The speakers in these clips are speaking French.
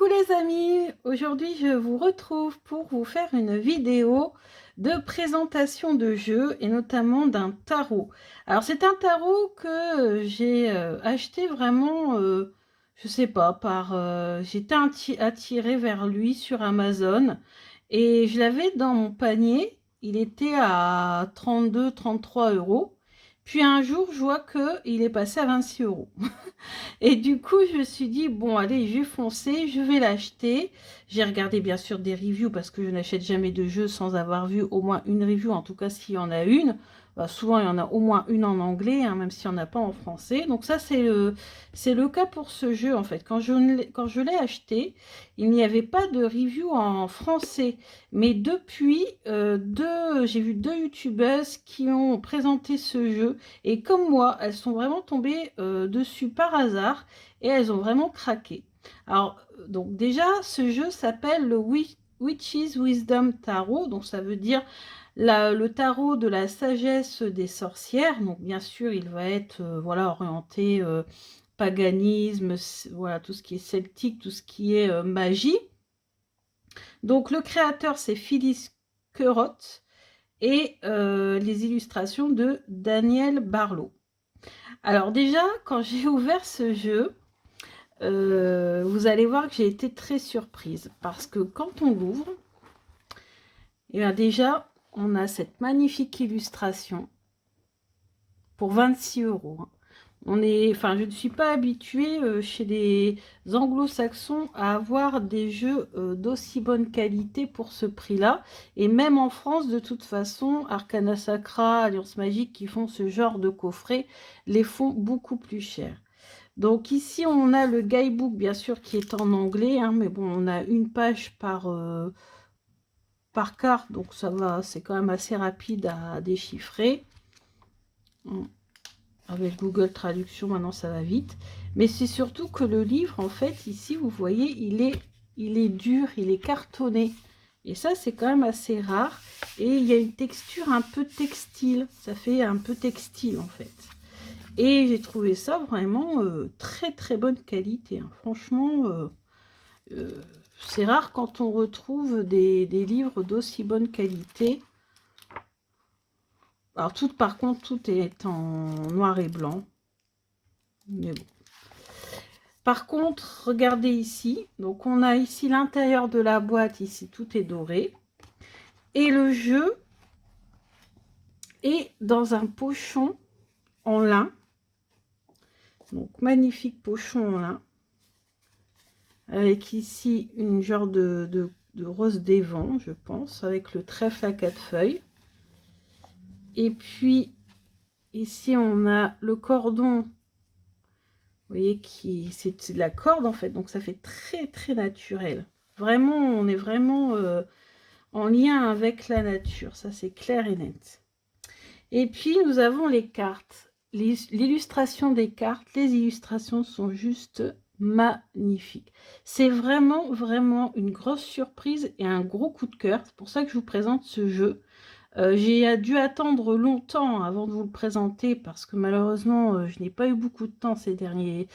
Coucou les amis, aujourd'hui je vous retrouve pour vous faire une vidéo de présentation de jeux et notamment d'un tarot. Alors c'est un tarot que j'ai acheté vraiment, je sais pas, j'étais attirée vers lui sur Amazon et je l'avais dans mon panier, il était à 32-33 €. Puis un jour je vois qu'il est passé à 26 €. Et du coup, je me suis dit, bon, allez, je vais foncer, je vais l'acheter. J'ai regardé bien sûr des reviews parce que je n'achète jamais de jeux sans avoir vu au moins une review, en tout cas s'il y en a une. Bah, souvent, il y en a au moins une en anglais, hein, même s'il n'y en a pas en français. Donc ça, c'est le cas pour ce jeu, en fait. Quand je l'ai acheté, il n'y avait pas de review en français. Mais depuis, j'ai vu deux youtubeuses qui ont présenté ce jeu. Et comme moi, elles sont vraiment tombées dessus par hasard et elles ont vraiment craqué. Alors, donc déjà, ce jeu s'appelle le Witch's Wisdom Tarot. Donc ça veut dire le tarot de la sagesse des sorcières. Donc bien sûr, il va être voilà, orienté paganisme, voilà, tout ce qui est celtique, tout ce qui est magie. Donc le créateur, c'est Phyllis Queroth et les illustrations de Daniel Barlow. Alors déjà, quand j'ai ouvert ce jeu, vous allez voir que j'ai été très surprise parce que quand on l'ouvre, et bien déjà, on a cette magnifique illustration pour 26 €. Hein. Enfin, je ne suis pas habituée chez les anglo-saxons à avoir des jeux d'aussi bonne qualité pour ce prix-là. Et même en France, de toute façon, Arcana Sacra, Alliance Magique qui font ce genre de coffret, les font beaucoup plus cher. Donc ici, on a le guidebook, bien sûr, qui est en anglais, hein, mais bon, on a une page par carte, donc ça va, c'est quand même assez rapide à déchiffrer. Avec Google Traduction, maintenant, ça va vite. Mais c'est surtout que le livre, en fait, ici, vous voyez, il est dur, il est cartonné. Et ça, c'est quand même assez rare. Et il y a une texture un peu textile. Ça fait un peu textile, en fait. Et j'ai trouvé ça vraiment très très bonne qualité. Hein. Franchement, c'est rare quand on retrouve des livres d'aussi bonne qualité. Alors par contre, tout est en noir et blanc. Mais bon. Par contre, regardez ici. Donc on a ici l'intérieur de la boîte. Ici, tout est doré. Et le jeu est dans un pochon en lin. Donc magnifique pochon en lin. Avec ici une genre de rose des vents, je pense, avec le trèfle à 4 feuilles. Et puis, ici, on a le cordon, vous voyez, c'est de la corde, en fait, donc ça fait très, très naturel. Vraiment, on est vraiment en lien avec la nature, ça, c'est clair et net. Et puis, nous avons les cartes. L'illustration des cartes, les illustrations sont juste magnifique. C'est vraiment, vraiment une grosse surprise et un gros coup de cœur. C'est pour ça que je vous présente ce jeu. J'ai dû attendre longtemps avant de vous le présenter parce que malheureusement, je n'ai pas eu beaucoup de temps ces derniers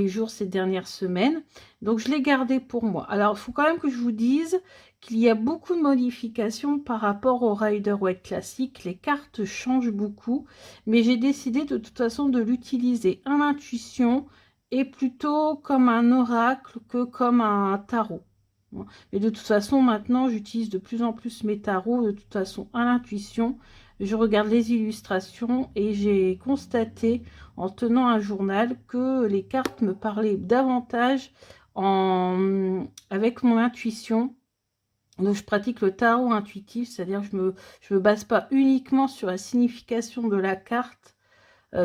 jours, ces dernières semaines. Donc, je l'ai gardé pour moi. Alors, il faut quand même que je vous dise qu'il y a beaucoup de modifications par rapport au Rider-Waite classique. Les cartes changent beaucoup, mais j'ai décidé de toute façon de l'utiliser en intuition et plutôt comme un oracle que comme un tarot. Mais de toute façon, maintenant, j'utilise de plus en plus mes tarots, de toute façon, à l'intuition. Je regarde les illustrations et j'ai constaté, en tenant un journal, que les cartes me parlaient davantage avec mon intuition. Donc, je pratique le tarot intuitif, c'est-à-dire que je me base pas uniquement sur la signification de la carte,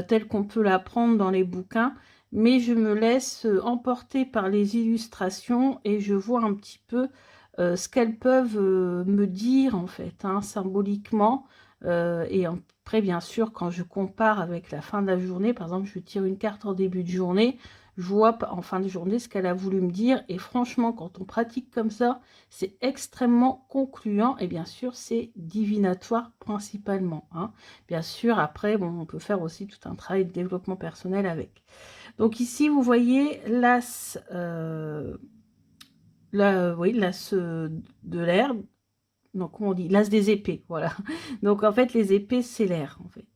telle qu'on peut l'apprendre dans les bouquins, mais je me laisse emporter par les illustrations et je vois un petit peu ce qu'elles peuvent me dire en fait, hein, symboliquement. Et après, bien sûr, quand je compare avec la fin de la journée, par exemple, je tire une carte en début de journée, je vois en fin de journée ce qu'elle a voulu me dire. Et franchement, quand on pratique comme ça, c'est extrêmement concluant et bien sûr, c'est divinatoire principalement. Hein. Bien sûr, après, bon, on peut faire aussi tout un travail de développement personnel avec. Donc ici, vous voyez l'as oui, l'as de l'air. Non, comment on dit? L'as des épées, voilà. Donc, en fait, les épées, c'est l'air, en fait.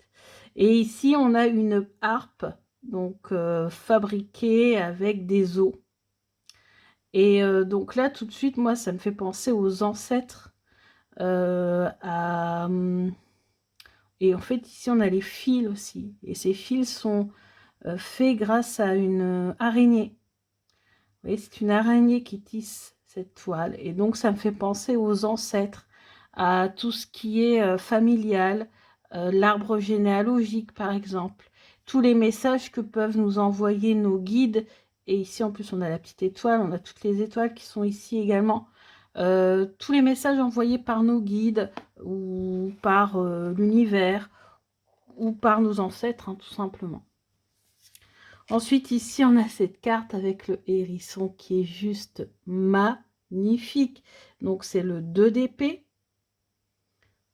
Et ici, on a une harpe, donc fabriquée avec des os. Et donc là, tout de suite, moi, ça me fait penser aux ancêtres. Et en fait, ici, on a les fils aussi. Et ces fils sont faits grâce à une araignée. Vous voyez, c'est une araignée qui tisse cette toile. Et donc, ça me fait penser aux ancêtres, à tout ce qui est familial, l'arbre généalogique, par exemple. Tous les messages que peuvent nous envoyer nos guides. Et ici, en plus, on a la petite étoile, on a toutes les étoiles qui sont ici également. Tous les messages envoyés par nos guides ou par l'univers ou par nos ancêtres, hein, tout simplement. Ensuite, ici, on a cette carte avec le hérisson qui est juste magnifique. Donc, c'est le 2 d'épée.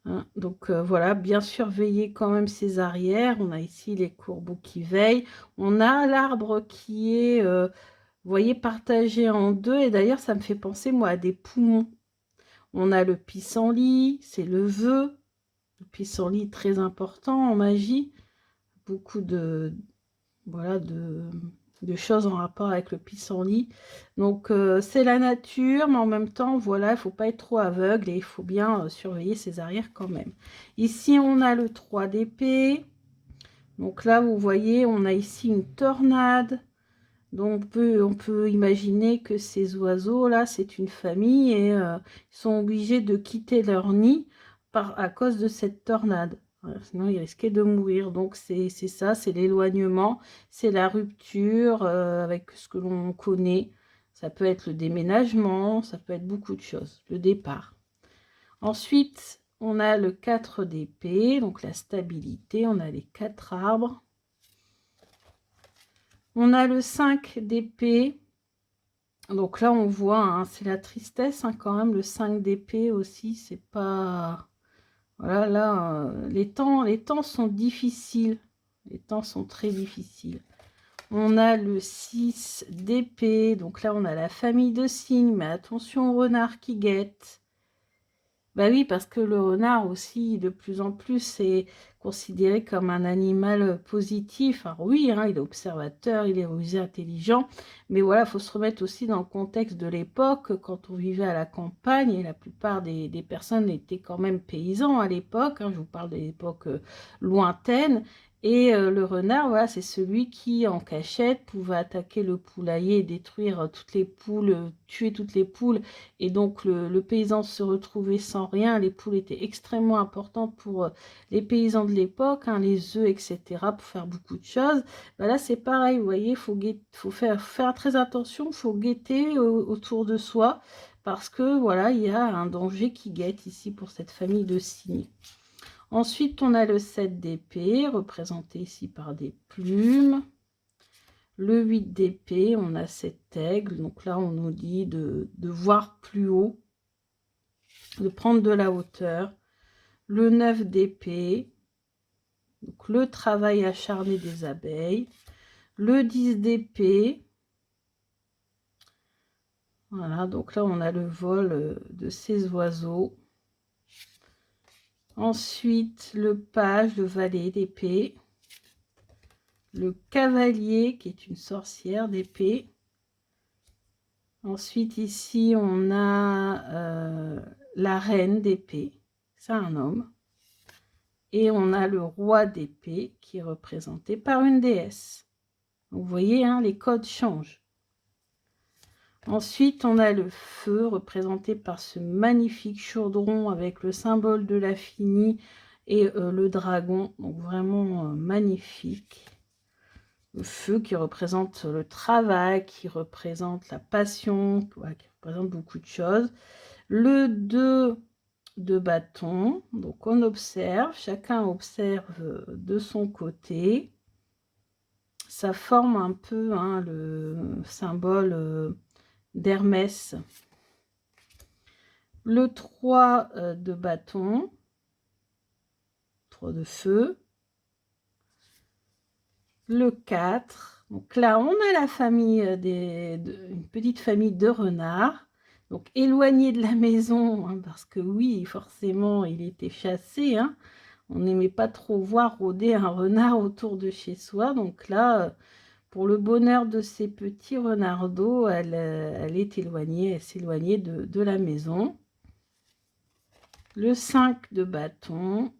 Hein, donc, voilà, bien surveiller quand même ses arrières. On a ici les courbeaux qui veillent. On a l'arbre qui est, vous voyez, partagé en deux. Et d'ailleurs, ça me fait penser, moi, à des poumons. On a le pissenlit, c'est le vœu. Le pissenlit, très important en magie. Beaucoup de, voilà, de choses en rapport avec le pissenlit. Donc, c'est la nature, mais en même temps, voilà, il ne faut pas être trop aveugle et il faut bien surveiller ses arrières quand même. Ici, on a le 3 d'épée. Donc là, vous voyez, on a ici une tornade. Donc, on peut imaginer que ces oiseaux-là, c'est une famille et ils sont obligés de quitter leur nid à cause de cette tornade. Voilà, sinon, ils risquaient de mourir. Donc, c'est ça, c'est l'éloignement, c'est la rupture avec ce que l'on connaît. Ça peut être le déménagement, ça peut être beaucoup de choses, le départ. Ensuite, on a le 4 d'épée, donc la stabilité, on a les 4 arbres. On a le 5 d'épée. Donc là, on voit, hein, c'est la tristesse, hein, quand même, le 5 d'épée aussi, c'est pas... Voilà, là, les temps sont difficiles. Les temps sont très difficiles. On a le 6 d'épée, donc là, on a la famille de cygnes, mais attention au renard qui guette. Bah oui, parce que le renard aussi, de plus en plus, est considéré comme un animal positif. Alors oui, hein, il est observateur, il est rusé, intelligent, mais voilà, il faut se remettre aussi dans le contexte de l'époque, quand on vivait à la campagne, et la plupart des personnes étaient quand même paysans à l'époque, hein, je vous parle de l'époque lointaine, et le renard, voilà, c'est celui qui, en cachette, pouvait attaquer le poulailler et détruire toutes les poules, tuer toutes les poules. Et donc, le paysan se retrouvait sans rien. Les poules étaient extrêmement importantes pour les paysans de l'époque, hein, les œufs, etc., pour faire beaucoup de choses. Ben là, c'est pareil, vous voyez, il faut faire très attention, il faut guetter autour de soi, parce que, voilà, il y a un danger qui guette ici pour cette famille de cygnes. Ensuite, on a le 7 d'épée, représenté ici par des plumes. Le 8 d'épée, on a cet aigle. Donc là, on nous dit de voir plus haut, de prendre de la hauteur. Le 9 d'épée, donc le travail acharné des abeilles. Le 10 d'épée, voilà, donc là, on a le vol de ces oiseaux. Ensuite, le page, le valet d'épée. Le cavalier, qui est une sorcière d'épée. Ensuite, ici, on a la reine d'épée, c'est un homme. Et on a le roi d'épée, qui est représenté par une déesse. Vous voyez, hein, les codes changent. Ensuite, on a le feu, représenté par ce magnifique chaudron avec le symbole de l'infini et le dragon. Donc, vraiment magnifique. Le feu qui représente le travail, qui représente la passion, ouais, qui représente beaucoup de choses. Le 2 de bâton, donc on observe, chacun observe de son côté. Ça forme un peu, hein, le symbole d'Hermès. Le 3 de bâton, 3 de feu. Le 4, donc là on a la famille une petite famille de renards. Donc éloigné de la maison, hein, parce que oui, forcément, il était chassé, hein. On n'aimait pas trop voir rôder un renard autour de chez soi. Donc là, pour le bonheur de ces petits renardeaux, elle est éloignée, elle s'éloignait de la maison. Le 5 de bâton.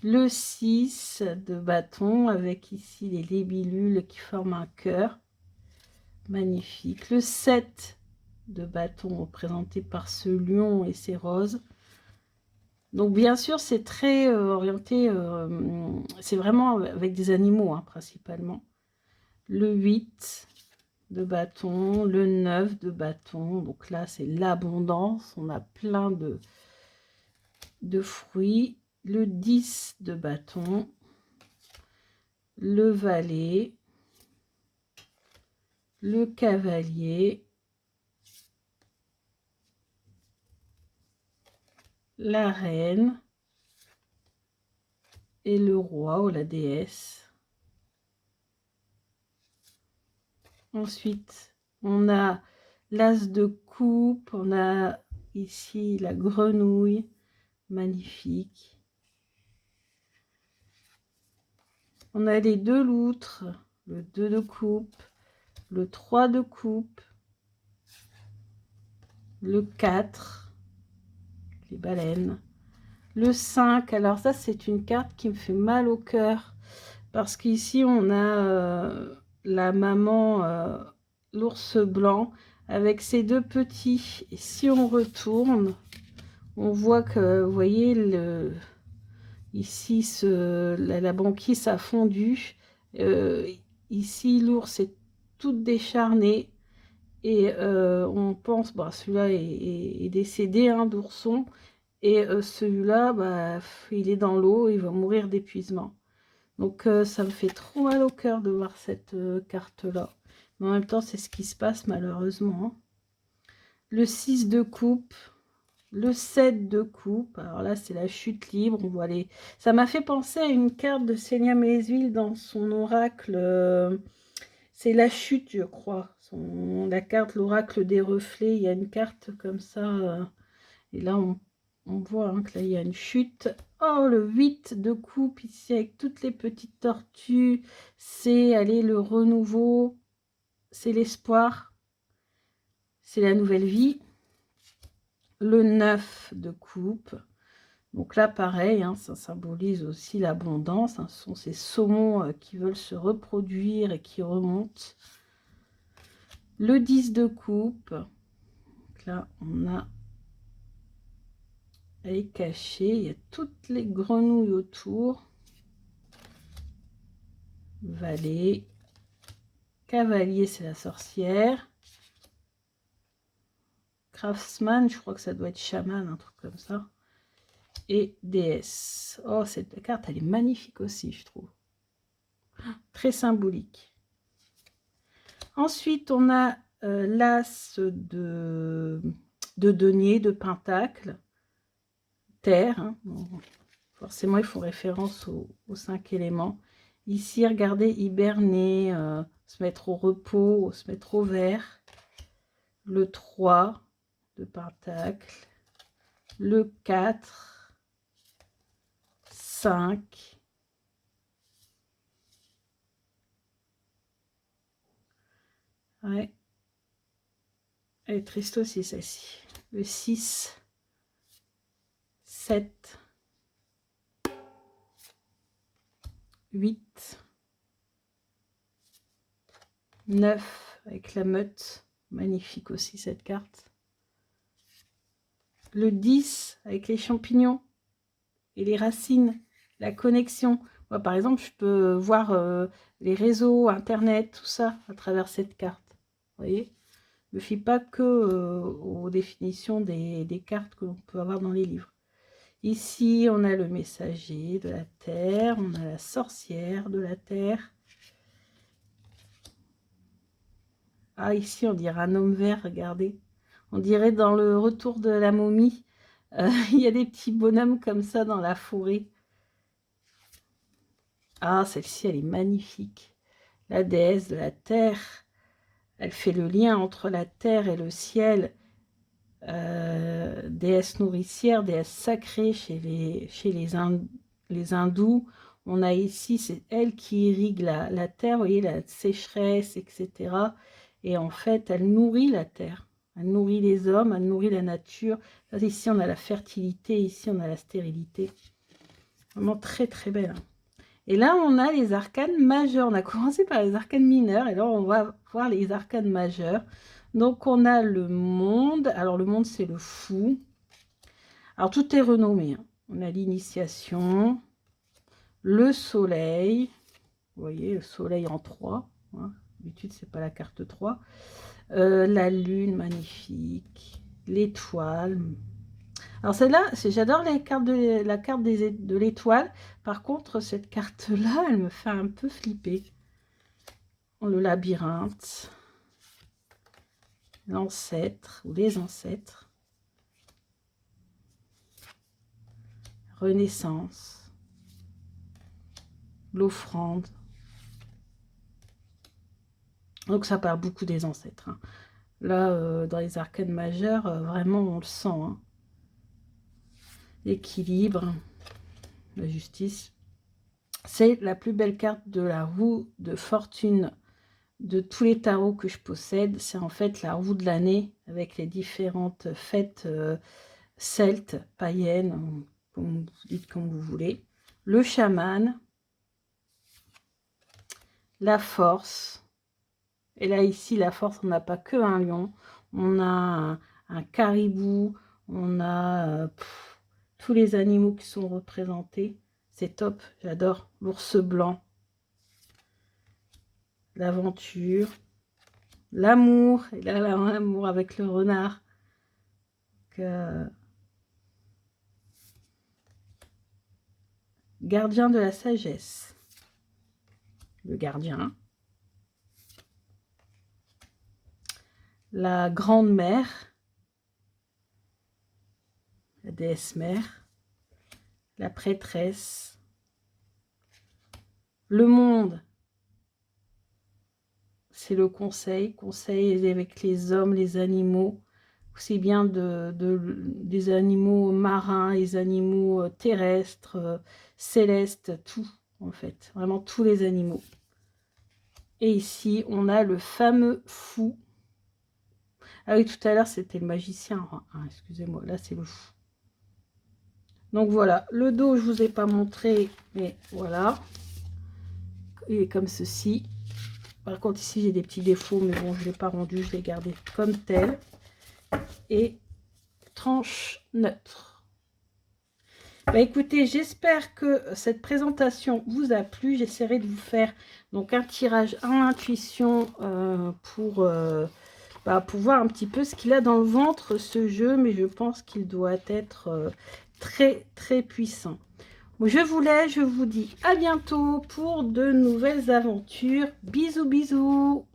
Le 6 de bâton avec ici les libellules qui forment un cœur. Magnifique. Le 7 de bâton représenté par ce lion et ses roses. Donc bien sûr c'est très orienté, c'est vraiment avec des animaux hein, principalement. Le 8 de bâton, le 9 de bâton, donc là c'est l'abondance, on a plein de fruits. Le 10 de bâton, le valet, le cavalier, la reine et le roi ou la déesse. Ensuite, on a l'as de coupe, on a ici la grenouille, magnifique. On a les 2 loutres, le 2 de coupe, le 3 de coupe, le 4, les baleines, le 5. Alors ça, c'est une carte qui me fait mal au cœur parce qu'ici, on a la maman, l'ours blanc, avec ses 2 petits. Et si on retourne, on voit que, vous voyez, ici, la banquise a fondu. Ici, l'ours est toute décharnée. Et on pense, bah, celui-là est décédé hein, d'ourson. Et celui-là, bah, il est dans l'eau, il va mourir d'épuisement. Donc ça me fait trop mal au cœur de voir cette carte-là. Mais en même temps, c'est ce qui se passe malheureusement. Hein. Le 6 de coupe, le 7 de coupe. Alors là, c'est la chute libre. On voit les... Ça m'a fait penser à une carte de Seigneur Maisville dans son oracle. C'est la chute, je crois. La carte, l'oracle des reflets. Il y a une carte comme ça. Et là, on voit hein, que là, il y a une chute. Oh, le 8 de coupe ici avec toutes les petites tortues. C'est, allez, le renouveau. C'est l'espoir. C'est la nouvelle vie. Le 9 de coupe. Donc là, pareil, hein, ça symbolise aussi l'abondance. Hein, ce sont ces saumons qui veulent se reproduire et qui remontent. Le 10 de coupe. Donc là, on a... Elle est cachée. Il y a toutes les grenouilles autour. Valet. Cavalier, c'est la sorcière. Craftsman, je crois que ça doit être chaman, un truc comme ça. Et déesse. Oh, cette carte, elle est magnifique aussi, je trouve. Très symbolique. Ensuite, on a l'as de denier, de pentacle. Terre. Hein. Bon, forcément, il faut référence aux 5 éléments. Ici, regardez, hiberner, se mettre au repos, se mettre au vert. Le 3 de pentacle. Le 4. 5. Ouais. Elle est triste aussi, celle-ci. Le 6. 7. 8. 9 avec la meute. Magnifique aussi cette carte. Le 10 avec les champignons et les racines. La connexion. Moi, par exemple, je peux voir les réseaux, Internet, tout ça à travers cette carte. Vous voyez ? Ne fie pas que aux définitions des cartes que l'on peut avoir dans les livres. Ici, on a le messager de la terre, on a la sorcière de la terre. Ah, ici, on dirait un homme vert, regardez. On dirait dans le retour de la momie, il y a des petits bonhommes comme ça dans la forêt. Ah, celle-ci, elle est magnifique. La déesse de la terre, Elle fait le lien entre la terre et le ciel. Déesse nourricière, déesse sacrée chez les hindous. On a ici, c'est elle qui irrigue la terre, vous voyez, la sécheresse, etc. Et en fait, elle nourrit la terre. Elle nourrit les hommes, elle nourrit la nature. Là, ici, on a la fertilité, ici, on a la stérilité. Vraiment très, très belle. Et là, on a les arcanes majeurs. On a commencé par les arcanes mineurs, et là, on va voir les arcanes majeurs. Donc, on a le monde. Alors, le monde, c'est le fou. Alors, tout est renommé. Hein. On a l'initiation, le soleil. Vous voyez, le soleil en 3. Hein. D'habitude, c'est pas la carte 3. La lune, magnifique. L'étoile. Alors, celle-là, j'adore la carte de l'étoile. Par contre, cette carte-là, elle me fait un peu flipper. Le labyrinthe. L'ancêtre ou les ancêtres. Renaissance. L'offrande. Donc ça parle beaucoup des ancêtres. Hein. Là, dans les arcanes majeures, vraiment on le sent. Hein. L'équilibre, la justice. C'est la plus belle carte de la roue de fortune de tous les tarots que je possède. C'est en fait la roue de l'année avec les différentes fêtes celtes, païennes, comme vous dites comme vous voulez. Le chaman. La force. Et là, ici, la force, on n'a pas que un lion. On a un caribou. On a tous les animaux qui sont représentés. C'est top, j'adore. L'ours blanc. L'aventure. L'amour. Et là, l'amour avec le renard. Gardien de la sagesse. Le gardien. La grande mère. La déesse mère. La prêtresse. Le monde. C'est le conseil avec les hommes, les animaux, aussi bien des animaux marins, les animaux terrestres, célestes, tout en fait, vraiment tous les animaux. Et ici, on a le fameux fou. Ah oui, tout à l'heure, c'était le magicien. Ah, excusez-moi, là, c'est le fou. Donc voilà, le dos, je ne vous ai pas montré, mais voilà. Il est comme ceci. Par contre, ici, j'ai des petits défauts, mais bon, je ne l'ai pas rendu, je l'ai gardé comme tel. Et tranche neutre. Bah écoutez, j'espère que cette présentation vous a plu. J'essaierai de vous faire donc un tirage à intuition pour voir un petit peu ce qu'il a dans le ventre, ce jeu, mais je pense qu'il doit être très, très puissant. Bon, je vous laisse, je vous dis à bientôt pour de nouvelles aventures. Bisous, bisous!